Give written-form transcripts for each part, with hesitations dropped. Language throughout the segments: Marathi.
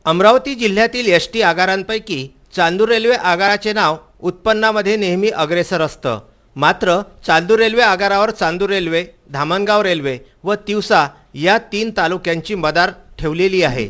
अमरावती जिल्ह्यातील एसटी आगारांपैकी चांदूर रेल्वे आगाराचे नाव उत्पन्नामध्ये नेहमी अग्रेसर असतं। मात्र चांदूर रेल्वे आगारावर चांदूर रेल्वे, धामणगाव रेल्वे व तिवसा या 3 तालुक्यांची मदार ठेवलेली आहे।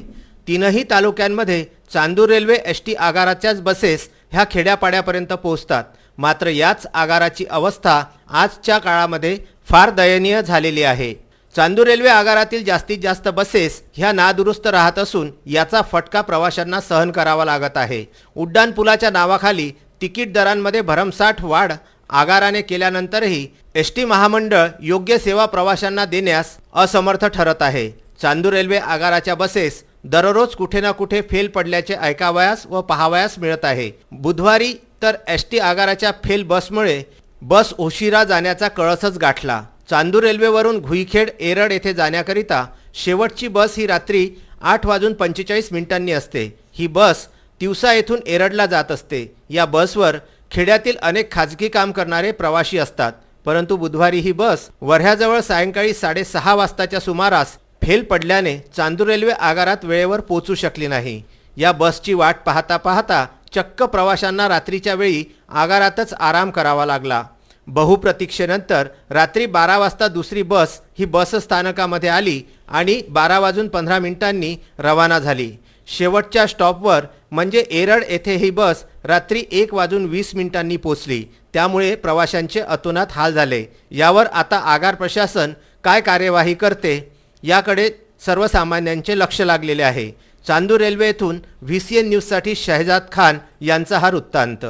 तीनही तालुक्यांमध्ये चांदूर रेल्वे एसटी आगाराच्याच बसेस ह्या खेड्यापाड्यापर्यंत पोहोचतात। मात्र याच आगाराची अवस्था आजच्या काळामध्ये फार दयनीय झालेली आहे। चांदूर रेल्वे आगारातील जास्तीत जास्त बसेस ह्या नादुरुस्त राहत असून याचा फटका प्रवाशांना सहन करावा लागत आहे। उड्डाण पुलाच्या नावाखाली तिकीट दरांमध्ये भरमसाठ वाढ आगाराने केल्यानंतरही एसटी महामंडळ योग्य सेवा प्रवाशांना देण्यास असमर्थ ठरत आहे। चांदूर रेल्वे आगाराच्या बसेस दररोज कुठे ना कुठे फेल पडल्याचे ऐकावयास व पाहावयास मिळत आहे। बुधवारी तर एसटी आगाराच्या फेल बसमुळे बस उशिरा जाण्याचा कळसच गाठला। चांदूर रेल्वेवरून घुईखेड एरड येथे जाण्याकरिता शेवटची बस ही रात्री 8:45 असते। ही बस तिवसा येथून एरडला जात असते। या बसवर खेड्यातील अनेक खाजगी काम करणारे प्रवासी असतात, परंतु बुधवारी ही बस वर्ह्याजवळ सायंकाळी 6:30 वाजताच्या सुमारास फेल पडल्याने चांदूर रेल्वे आगारात वेळेवर पोहोचू शकली नाही। या बसची वाट पाहता पाहता चक्क प्रवाशांना रात्रीच्या वेळी आगारातच आराम करावा लागला। बहुप्रतीक्षेनंतर रात्री 12 वाजता दुसरी बस ही बस स्थानकामध्ये आली आणि 12:15 रवाना झाली। शेवटच्या स्टॉपवर म्हणजे एरड येथे ही बस रात्री 1:20 पोहोचली। त्यामुळे प्रवाशांचे अतोनात हाल झाले। यावर आता आगार प्रशासन काय कार्यवाही करते याकडे सर्वसामान्यांचे लक्ष लागलेले आहे। चांदूर रेल्वे येथून VCN न्यूजसाठी शहजाद खान यांचा हा वृत्तांत।